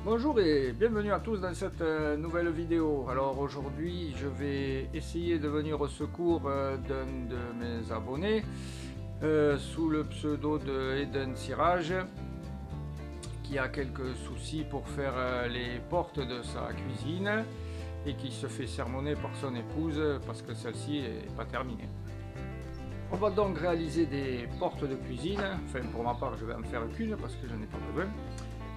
Bonjour et bienvenue à tous dans cette nouvelle vidéo. Alors aujourd'hui je vais essayer de venir au secours d'un de mes abonnés sous le pseudo de Eden Cirage, qui a quelques soucis pour faire les portes de sa cuisine et qui se fait sermonner par son épouse parce que celle-ci n'est pas terminée. On va donc réaliser des portes de cuisine, enfin pour ma part je vais en faire qu'une parce que je n'ai pas besoin.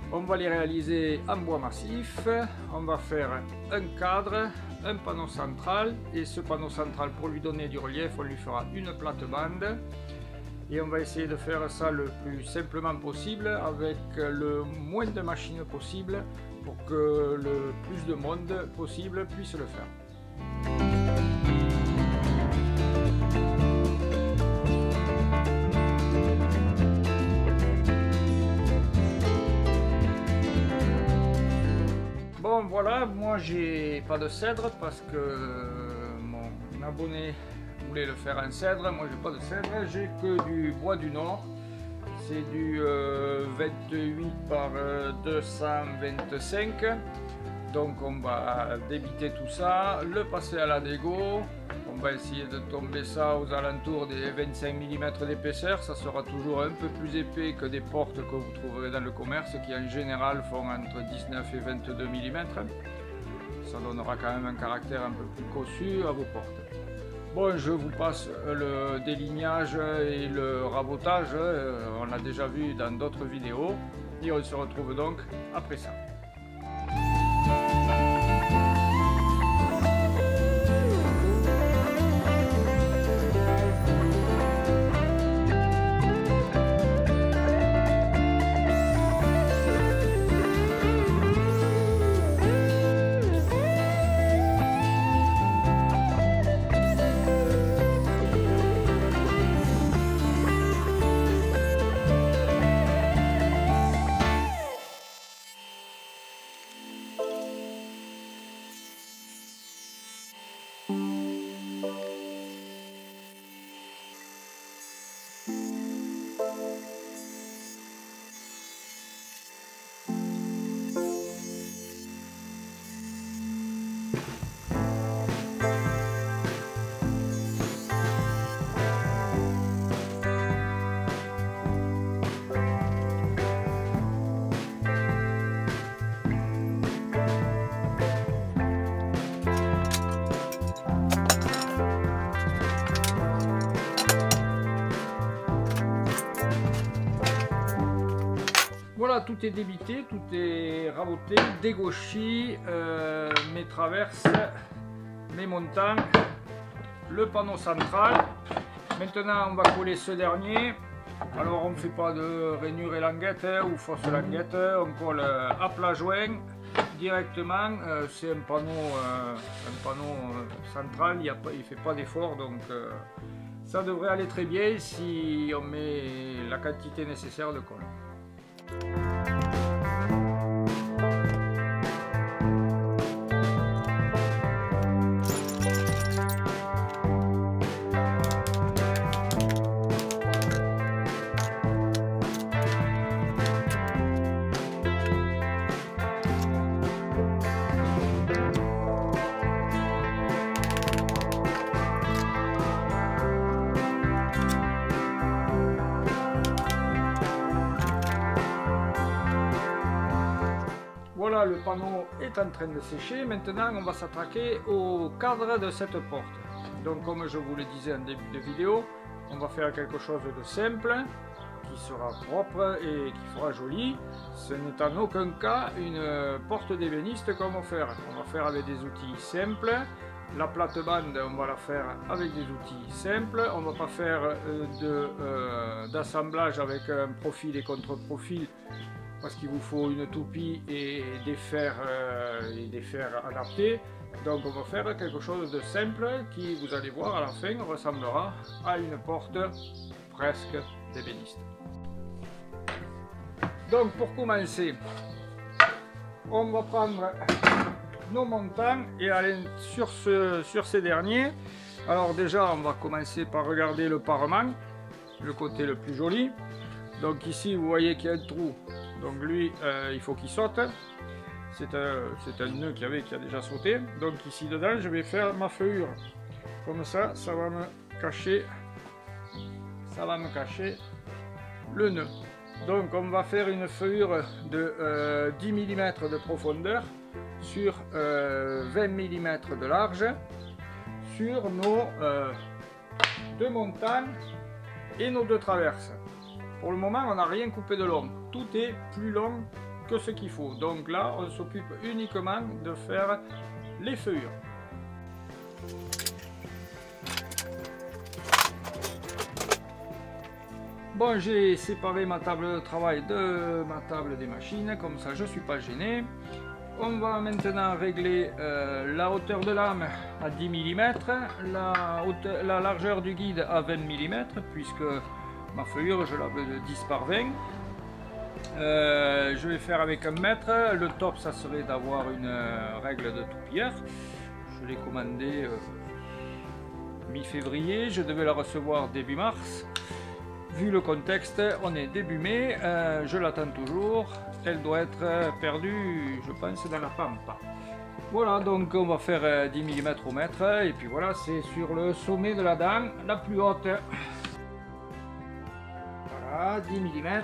On va les réaliser en bois massif, on va faire un cadre, un panneau central, et ce panneau central, pour lui donner du relief, on lui fera une plate-bande. Et on va essayer de faire ça le plus simplement possible, avec le moins de machines possible, pour que le plus de monde possible puisse le faire. Bon voilà, moi j'ai pas de cèdre parce que mon abonné voulait le faire en cèdre. Moi j'ai pas de cèdre, j'ai que du bois du Nord. C'est du 28 par 225. Donc on va débiter tout ça, le passer à la dégo. On va essayer de tomber ça aux alentours des 25 mm d'épaisseur. Ça sera toujours un peu plus épais que des portes que vous trouverez dans le commerce, qui en général font entre 19 et 22 mm. Ça donnera quand même un caractère un peu plus cossu à vos portes. Bon, je vous passe le délignage et le rabotage, on l'a déjà vu dans d'autres vidéos, et on se retrouve donc après ça. Voilà, tout est débité, tout est raboté, dégauchi, mes traverses, mes montants, le panneau central. Maintenant on va coller ce dernier. Alors on ne fait pas de rainure et languette ou fausse languette, on colle à plat joint directement. C'est un panneau central, il ne fait pas d'effort, donc ça devrait aller très bien si on met la quantité nécessaire de colle. Voilà, le panneau est en train de sécher. Maintenant, on va s'attaquer au cadre de cette porte. Donc, comme je vous le disais en début de vidéo, on va faire quelque chose de simple, qui sera propre et qui fera joli. Ce n'est en aucun cas une porte d'ébéniste qu'on va faire. On va faire avec des outils simples. La plate-bande, on va la faire avec des outils simples. On ne va pas faire d'assemblage avec un profil et contre-profil, parce qu'il vous faut une toupie et des fers adaptés. Donc on va faire quelque chose de simple qui, vous allez voir, à la fin ressemblera à une porte presque d'ébéniste. Donc pour commencer, on va prendre nos montants et aller sur ces derniers. Alors déjà on va commencer par regarder le parement, le côté le plus joli. Donc ici vous voyez qu'il y a un trou, donc lui il faut qu'il saute. c'est un nœud qui a déjà sauté. Donc ici dedans, je vais faire ma feuillure. Comme ça, ça va me cacher le nœud. Donc on va faire une feuillure de 10 mm de profondeur sur 20 mm de large sur nos deux montagnes et nos deux traverses. Pour le moment, on n'a rien coupé de long. Tout est plus long que ce qu'il faut. Donc là, on s'occupe uniquement de faire les feuillures. Bon, j'ai séparé ma table de travail de ma table des machines, comme ça je ne suis pas gêné. On va maintenant régler la hauteur de lame à 10 mm, la largeur du guide à 20 mm, puisque ma feuillure je la veux de 10 par 20. Je vais faire avec 1 mètre. Le top, ça serait d'avoir une règle de toupillère. Je l'ai commandée mi-février, je devais la recevoir début mars. Vu le contexte, on est début mai, je l'attends toujours. Elle doit être perdue, je pense, dans la pampa. Voilà, donc on va faire 10 mm au mètre. Et puis voilà, c'est sur le sommet de la dent, la plus haute. Voilà, 10 mm.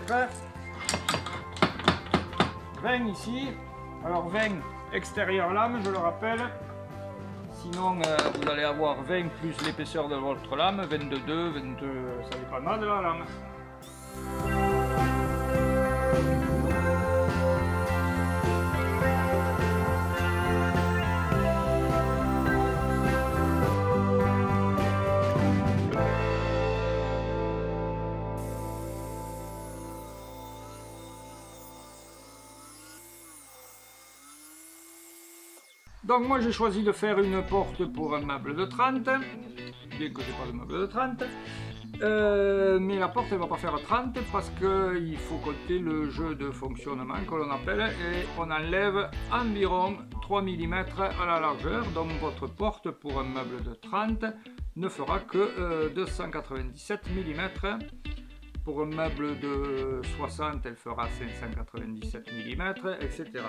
20 ici. Alors 20 extérieur lame, je le rappelle. Sinon, vous allez avoir 20 plus l'épaisseur de votre lame, 22, 22, ça dépendra de la lame. Donc moi j'ai choisi de faire une porte pour un meuble de 30, bien que j'ai pas de meuble de 30, mais la porte elle va pas faire 30 parce qu'il faut compter le jeu de fonctionnement que l'on appelle et on enlève environ 3 mm à la largeur, donc votre porte pour un meuble de 30 ne fera que 297 mm. Pour un meuble de 60 elle fera 597 mm, etc.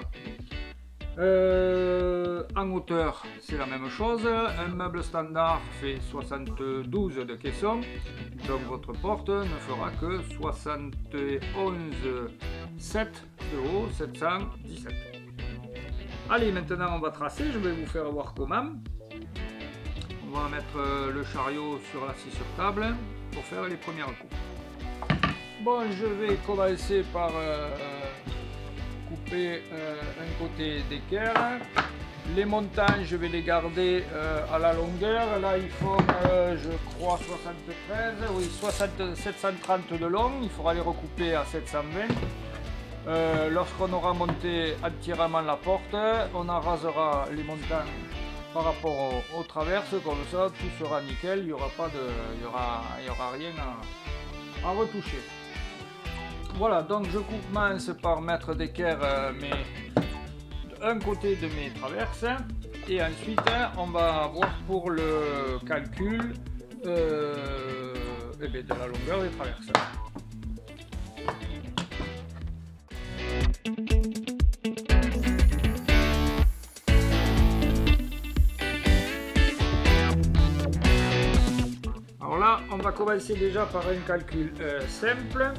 En hauteur, c'est la même chose. Un meuble standard fait 72 de caisson, donc votre porte ne fera que 71,7 de haut, 717. Allez, maintenant on va tracer, je vais vous faire voir comment. On va mettre le chariot sur la scie sur table pour faire les premières coupes. Bon, je vais commencer par couper un côté d'équerre. Les montagnes, je vais les garder à la longueur. Là, ils font, je crois, 73, oui, 730 de long. Il faudra les recouper à 720. Lorsqu'on aura monté entièrement la porte, on arasera les montagnes par rapport aux traverses. Comme ça, tout sera nickel. Il n'y aura pas de, il y aura rien à retoucher. Voilà, donc je commence par mettre d'équerre un côté de mes traverses et ensuite on va voir pour le calcul de la longueur des traverses. Alors là, on va commencer déjà par un calcul simple.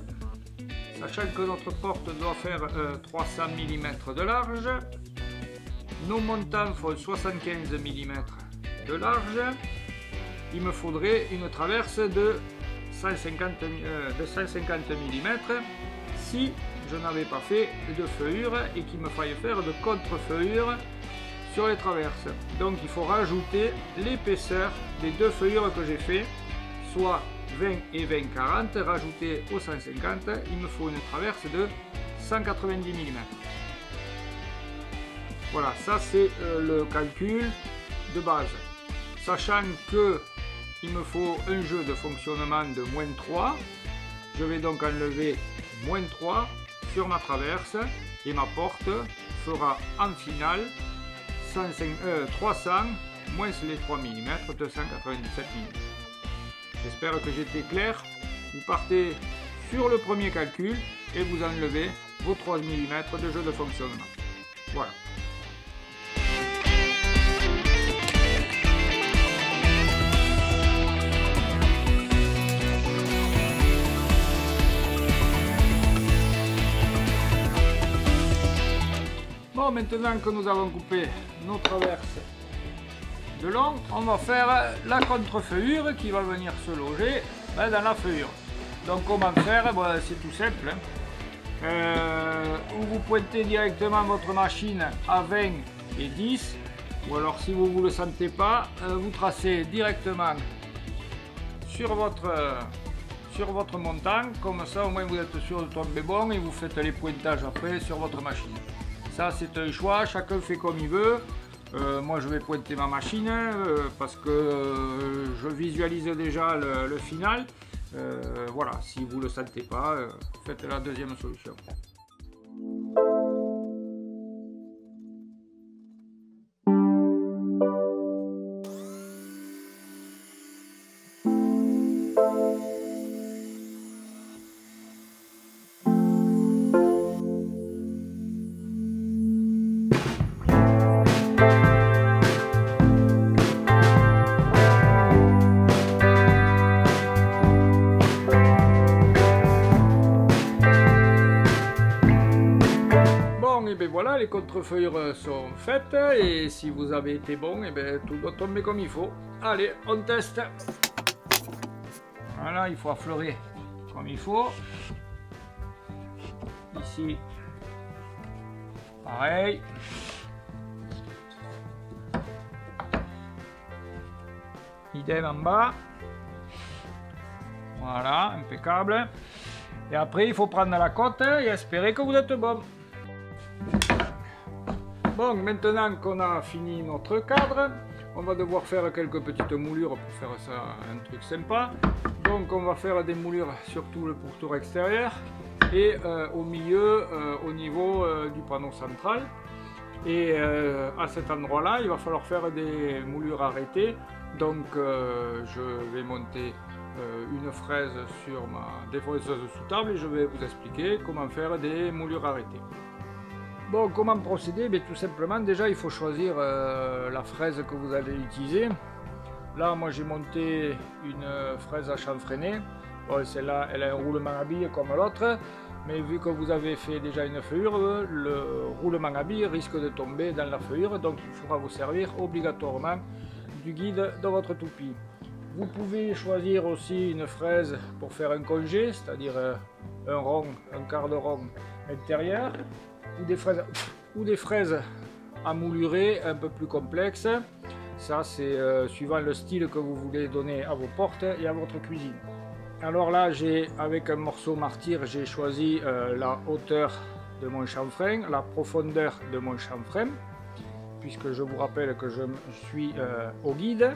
Sachant que notre porte doit faire 300 mm de large, nos montants font 75 mm de large, il me faudrait une traverse de 150 mm si je n'avais pas fait de feuillure et qu'il me faille faire de contre-feuillure sur les traverses. Donc il faut rajouter l'épaisseur des deux feuillures que j'ai fait, soit 20 et 20-40, rajouté au 150, il me faut une traverse de 190 mm. Voilà, ça c'est le calcul de base. Sachant que il me faut un jeu de fonctionnement de -3, je vais donc enlever -3 sur ma traverse et ma porte fera en finale 300 moins les 3 mm, 297 mm. J'espère que j'étais clair. Vous partez sur le premier calcul et vous enlevez vos 3 mm de jeu de fonctionnement. Voilà. Bon, maintenant que nous avons coupé nos traverses de long, on va faire la contrefeuillure qui va venir se loger dans la feuillure. Donc comment faire? Bon, c'est tout simple. Ou vous pointez directement votre machine à 20 et 10, ou alors si vous ne le sentez pas, vous tracez directement sur votre montant, comme ça au moins vous êtes sûr de tomber bon et vous faites les pointages après sur votre machine. Ça c'est un choix, chacun fait comme il veut. Moi je vais pointer ma machine parce que je visualise déjà le final. Voilà, si vous ne le sentez pas, faites la deuxième solution. Et bien voilà, les contrefeuillures sont faites et si vous avez été bon, et bien tout doit tomber comme il faut. Allez, on teste. Voilà, il faut affleurer comme il faut. Ici, pareil. Idem en bas. Voilà, impeccable. Et après, il faut prendre la cote et espérer que vous êtes bon. Bon, maintenant qu'on a fini notre cadre, on va devoir faire quelques petites moulures pour faire ça un truc sympa. Donc on va faire des moulures sur tout le pourtour extérieur et au milieu, au niveau du panneau central. Et à cet endroit là, il va falloir faire des moulures arrêtées. Donc je vais monter une fraise sur ma défriseuse sous table et je vais vous expliquer comment faire des moulures arrêtées. Bon, comment procéder? Bien, tout simplement, déjà il faut choisir la fraise que vous allez utiliser. Là, moi j'ai monté une fraise à chanfreiner. Bon, celle-là, elle a un roulement à billes comme l'autre, mais vu que vous avez fait déjà une feuillure, le roulement à billes risque de tomber dans la feuillure, donc il faudra vous servir obligatoirement du guide de votre toupie. Vous pouvez choisir aussi une fraise pour faire un congé, c'est-à-dire un rond, un quart de rond intérieur. Ou des fraises à moulurer un peu plus complexes. Ça c'est suivant le style que vous voulez donner à vos portes et à votre cuisine. Alors là, avec un morceau martyr, j'ai choisi la hauteur de mon chanfrein, la profondeur de mon chanfrein, puisque je vous rappelle que je suis au guide.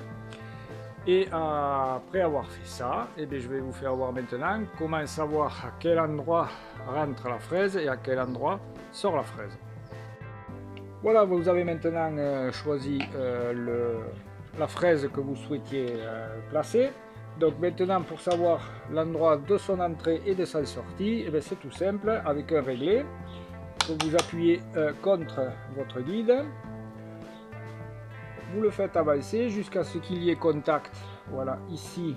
Et après avoir fait ça, eh bien, je vais vous faire voir maintenant comment savoir à quel endroit rentre la fraise et à quel endroit sort la fraise. Voilà, vous avez maintenant choisi la fraise que vous souhaitiez placer. Donc maintenant, pour savoir l'endroit de son entrée et de sa sortie, eh c'est tout simple, avec un réglé. Vous appuyez contre votre guide. Vous le faites avancer jusqu'à ce qu'il y ait contact. Voilà, ici,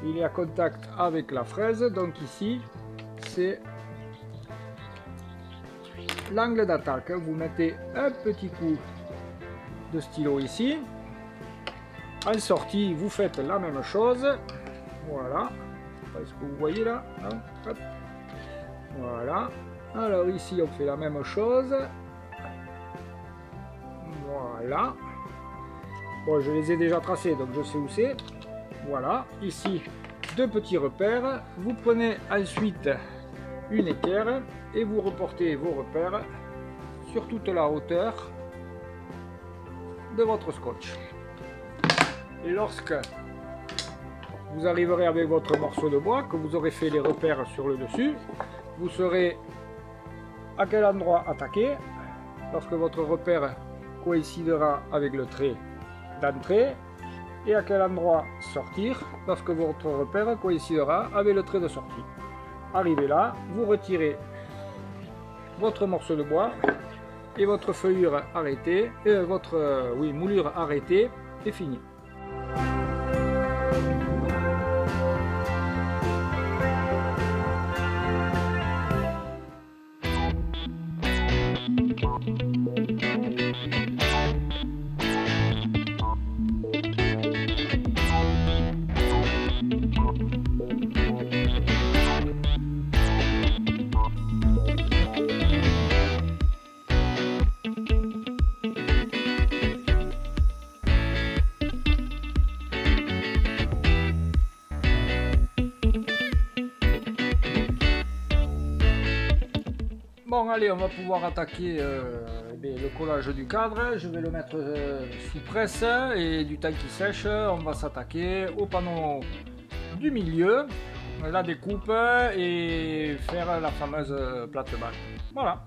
il y a contact avec la fraise. Donc ici, c'est l'angle d'attaque. Vous mettez un petit coup de stylo ici. En sortie, vous faites la même chose. Voilà. Est-ce que vous voyez là? Non. Hop. Voilà. Alors ici, on fait la même chose. Voilà. Bon, je les ai déjà tracés, donc je sais où c'est. Voilà, ici, deux petits repères. Vous prenez ensuite une équerre et vous reportez vos repères sur toute la hauteur de votre scotch. Et lorsque vous arriverez avec votre morceau de bois, que vous aurez fait les repères sur le dessus, vous saurez à quel endroit attaquer. Lorsque votre repère coïncidera avec le trait d'entrée, et à quel endroit sortir lorsque votre repère coïncidera avec le trait de sortie. Arrivé là, vous retirez votre morceau de bois et votre feuillure arrêtée, votre moulure arrêtée est fini. Bon, allez, on va pouvoir attaquer le collage du cadre. Je vais le mettre sous presse et du temps qui sèche, on va s'attaquer au panneau du milieu, la découpe et faire la fameuse plate-bande. Voilà.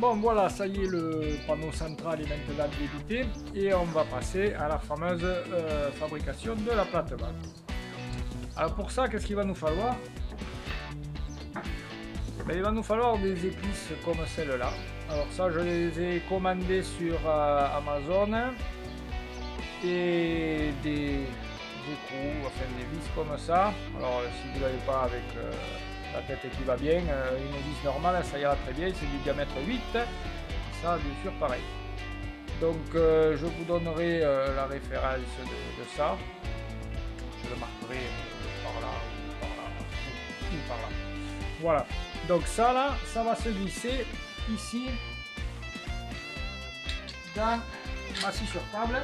Bon, voilà, ça y est, le panneau central est maintenant débuté et on va passer à la fameuse fabrication de la plate-bande. Alors pour ça, qu'est-ce qu'il va nous falloir? Ben, il va nous falloir des épices comme celle-là. Alors ça, je les ai commandées sur Amazon et des écrous, enfin des vis comme ça. Alors si vous n'avez pas avec la tête qui va bien, une vis normale ça ira très bien, c'est du diamètre 8, ça bien sûr pareil. Donc je vous donnerai la référence de ça, je le marquerai par là ou par là. Voilà, donc ça là, ça va se glisser ici dans ma scie sur table,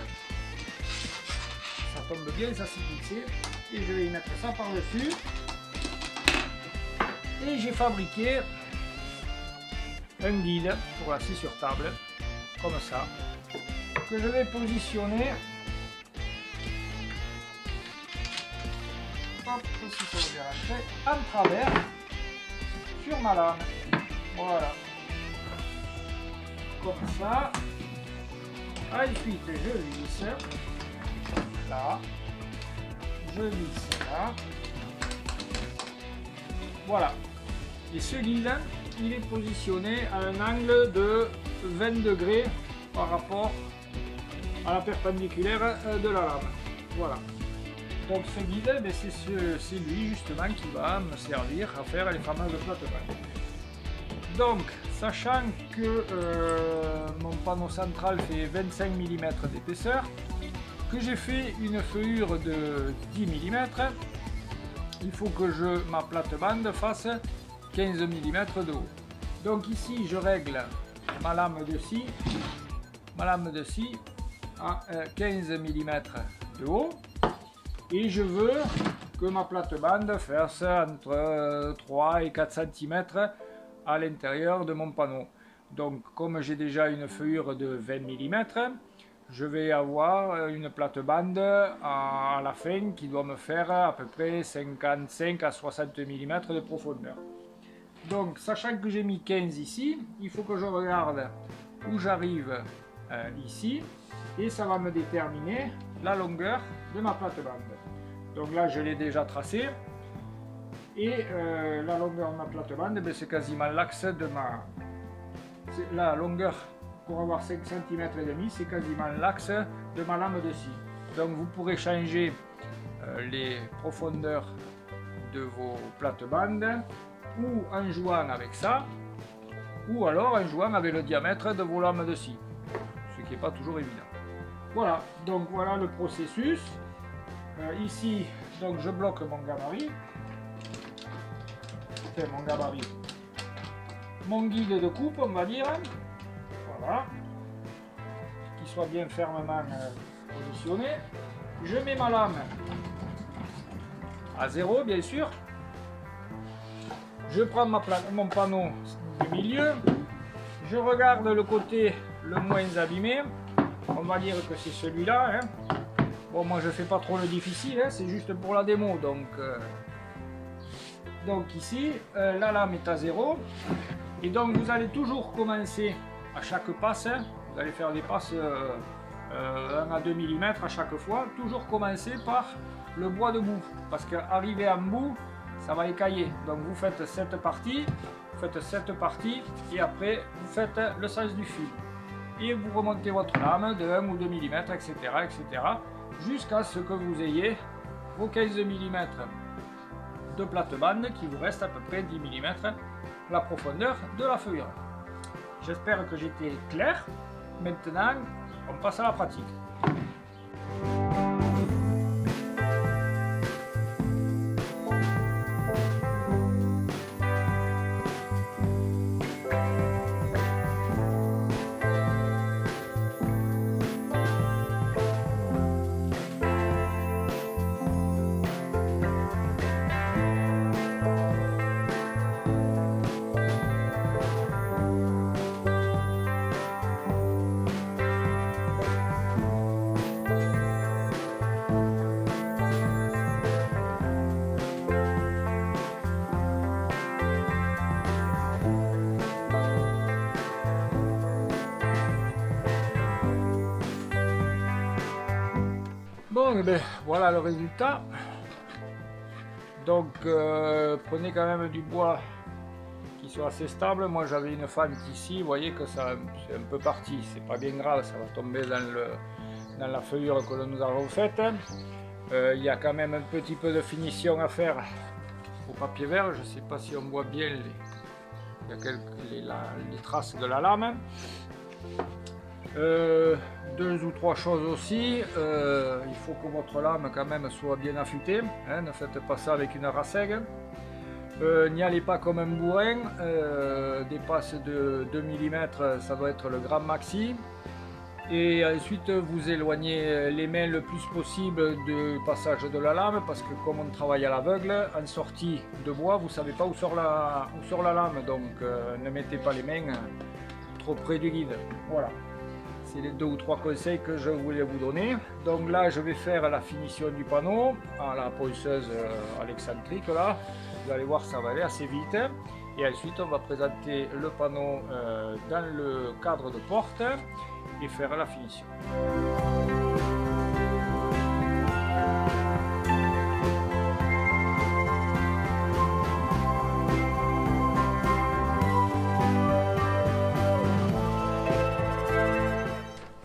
ça tombe bien, ça s'est glissé et je vais y mettre ça par dessus. Et j'ai fabriqué un guide pour la scie sur table, comme ça, que je vais positionner. Hop, si ça va bien rentrer, en travers sur ma lame. Voilà. Comme ça. Ensuite, je visse là. Je visse là. Voilà. Et ce guide, il est positionné à un angle de 20 degrés par rapport à la perpendiculaire de la lame. Voilà. Donc ce guide, c'est lui justement qui va me servir à faire les fameuses plates-bandes. Donc, sachant que mon panneau central fait 25 mm d'épaisseur, que j'ai fait une feuillure de 10 mm, il faut que ma plate-bande fasse 15 mm de haut. Donc ici je règle ma lame de scie à 15 mm de haut et je veux que ma plate-bande fasse entre 3 et 4 cm à l'intérieur de mon panneau. Donc comme j'ai déjà une feuillure de 20 mm, je vais avoir une plate-bande à la fin qui doit me faire à peu près 55 à 60 mm de profondeur. Donc, sachant que j'ai mis 15 ici, il faut que je regarde où j'arrive ici et ça va me déterminer la longueur de ma plate-bande. Donc là, je l'ai déjà tracé et la longueur de ma plate-bande, c'est quasiment l'axe de la longueur. Pour avoir 5 cm et demi, c'est quasiment l'axe de ma lame de scie. Donc vous pourrez changer les profondeurs de vos plates-bandes ou en jouant avec ça, ou alors en jouant avec le diamètre de vos lames de scie, ce qui n'est pas toujours évident. Voilà, donc voilà le processus. Ici, donc je bloque mon gabarit. Enfin, mon guide de coupe, on va dire. Voilà. Qu'il soit bien fermement positionné. Je mets ma lame à 0, bien sûr. Je prends mon panneau du milieu. Je regarde le côté le moins abîmé. On va dire que c'est celui-là. Hein. Bon, moi je fais pas trop le difficile, hein, c'est juste pour la démo. Donc ici, la lame est à 0. Et donc vous allez toujours commencer à chaque passe. Hein, vous allez faire des passes 1 à 2 mm à chaque fois. Toujours commencer par le bois de bout. Parce qu'arriver en bout, ça va écailler. Donc vous faites cette partie, et après vous faites le sens du fil. Et vous remontez votre lame de 1 ou 2 mm, etc. jusqu'à ce que vous ayez vos 15 mm de plate-bande qui vous reste à peu près 10 mm la profondeur de la feuille. J'espère que j'étais clair. Maintenant, on passe à la pratique. Bon, et bien, voilà le résultat. Donc prenez quand même du bois qui soit assez stable. Moi j'avais une fente ici, vous voyez que ça c'est un peu parti, c'est pas bien grave, ça va tomber dans la feuillure que nous avons faite. Il y a quand même un petit peu de finition à faire au papier vert. Je ne sais pas si on voit bien les traces de la lame. Deux ou trois choses aussi, il faut que votre lame quand même soit bien affûtée, hein, ne faites pas ça avec une racègue. N'y allez pas comme un bourrin, des passes de 2 mm ça doit être le grand maxi. Et ensuite vous éloignez les mains le plus possible du passage de la lame, parce que comme on travaille à l'aveugle, en sortie de bois, vous ne savez pas où sort la lame, donc ne mettez pas les mains trop près du guide. Voilà, c'est les 2 ou 3 conseils que je voulais vous donner. Donc là je vais faire la finition du panneau à la ponceuse à l'excentrique là. Vous allez voir, ça va aller assez vite. Et ensuite on va présenter le panneau dans le cadre de porte et faire la finition.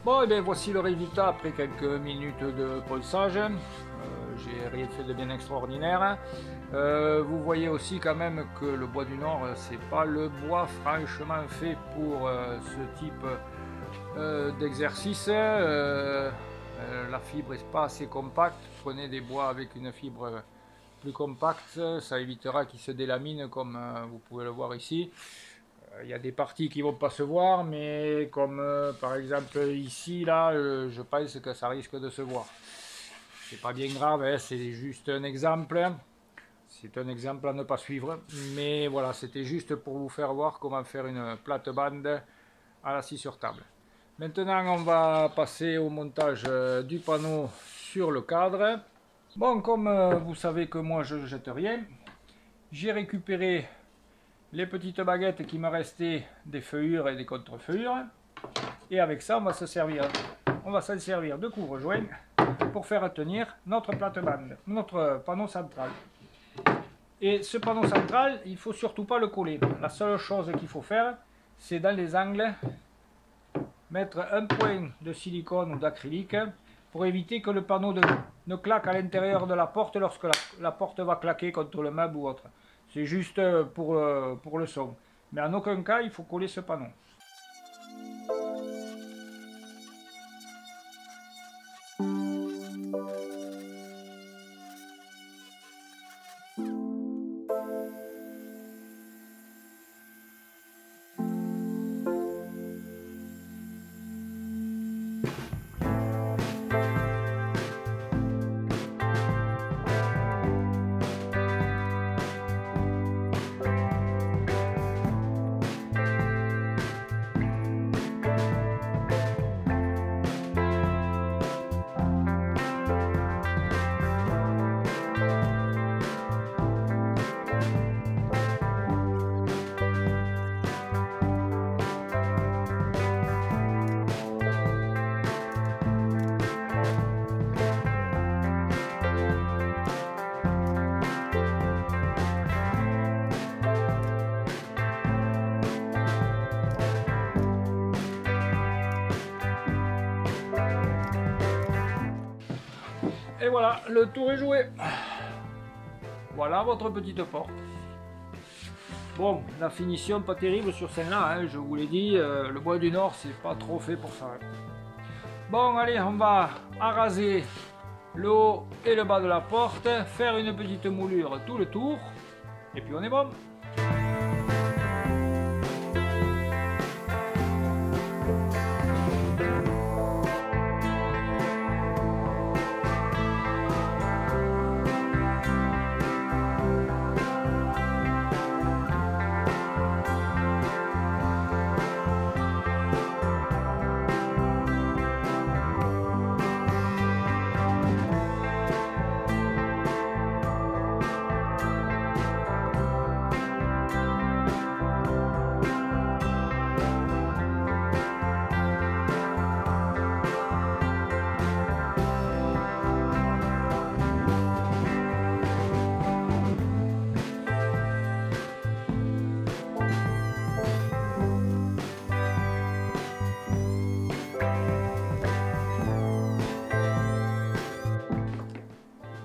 Bon, et bien voici le résultat après quelques minutes de ponçage. J'ai rien fait de bien extraordinaire. Vous voyez aussi quand même que le bois du Nord, c'est pas le bois franchement fait pour ce type d'exercice. La fibre n'est pas assez compacte. Prenez des bois avec une fibre plus compacte, ça évitera qu'il se délamine comme vous pouvez le voir ici. Il y a des parties qui vont pas se voir, mais comme par exemple ici là, je pense que ça risque de se voir. C'est pas bien grave, hein, c'est juste un exemple. C'est un exemple à ne pas suivre, mais voilà, c'était juste pour vous faire voir comment faire une plate-bande à la scie sur table. Maintenant, on va passer au montage du panneau sur le cadre. Bon, comme vous savez que moi je ne jette rien, j'ai récupéré les petites baguettes qui me restaient des feuillures et des contre-feuillures. Et avec ça, on va s'en servir de couvre-joint pour faire tenir notre plate-bande, notre panneau central. Et ce panneau central, il ne faut surtout pas le coller. La seule chose qu'il faut faire, c'est dans les angles, mettre un point de silicone ou d'acrylique pour éviter que le panneau ne claque à l'intérieur de la porte lorsque la porte va claquer contre le meuble ou autre. C'est juste pour le son. Mais en aucun cas, il faut coller ce panneau. Et voilà, le tour est joué. Voilà votre petite porte. Bon, la finition pas terrible sur celle-là, hein, je vous l'ai dit, le bois du Nord c'est pas trop fait pour ça. Bon allez, on va araser le haut et le bas de la porte, faire une petite moulure tout le tour, et puis on est bon.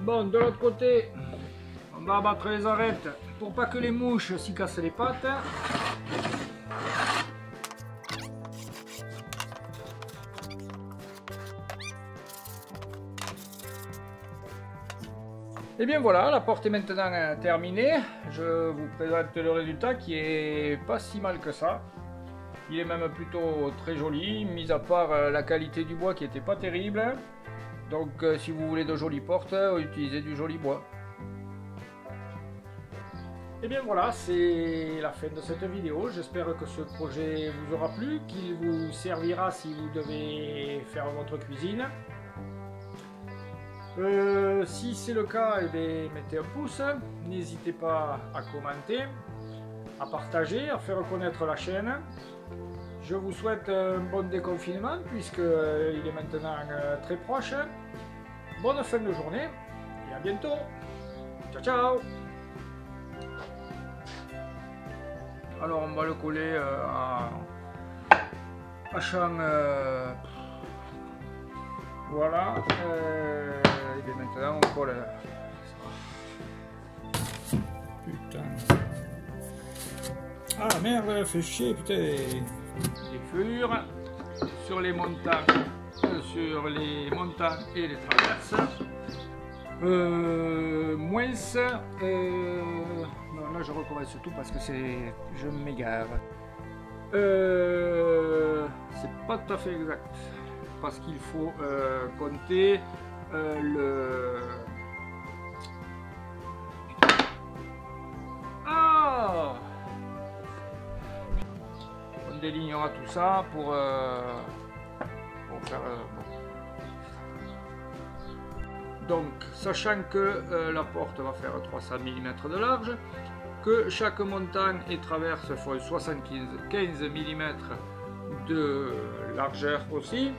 Bon, de l'autre côté, on va abattre les arêtes pour pas que les mouches s'y cassent les pattes. Et bien voilà, la porte est maintenant terminée. Je vous présente le résultat qui est pas si mal que ça. Il est même plutôt très joli, mis à part la qualité du bois qui était pas terrible. Donc si vous voulez de jolies portes, utilisez du joli bois. Et bien voilà, c'est la fin de cette vidéo. J'espère que ce projet vous aura plu, qu'il vous servira si vous devez faire votre cuisine. Si c'est le cas, eh bien, mettez un pouce. N'hésitez pas à commenter, à partager, à faire connaître la chaîne. Je vous souhaite un bon déconfinement puisqu'il est maintenant très proche. Bonne fin de journée et à bientôt. Ciao ciao. Alors on va le coller à champ. Voilà. Et bien maintenant on colle. Putain. Ah merde, fait chier, putain. Les feuillures sur les montagnes, et les traverses. Moins. Non, là je recommence tout parce que je m'égare. C'est pas tout à fait exact parce qu'il faut compter le. Ah! On délignera tout ça pour faire. Donc, sachant que la porte va faire 300 mm de large, que chaque montagne et traverse font 75 mm de largeur aussi,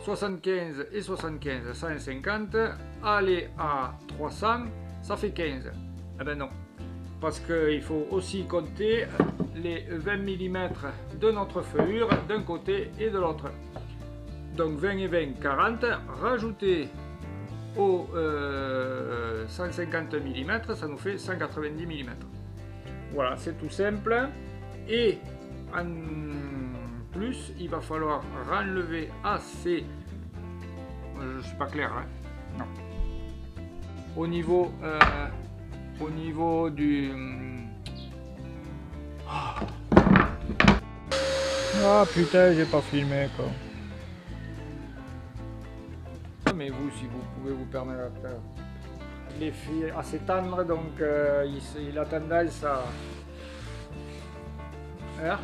75 et 75, 150, aller à 300, ça fait 15. Eh ben non, parce qu'il faut aussi compter les 20 mm de notre feuillure d'un côté et de l'autre. Donc 20 et 20, 40, rajouter aux 150 mm, ça nous fait 190 mm. Voilà, c'est tout simple. Et en plus, il va falloir renlever assez. Je suis pas clair, hein? Non. Au niveau du. Ah putain, j'ai pas filmé quoi. Mais vous, si vous pouvez vous permettre de faire. Il est fait assez tendre, donc il a tendance à. Hein?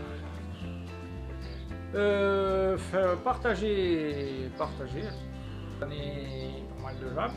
Partager. J'en ai pas mal de gens.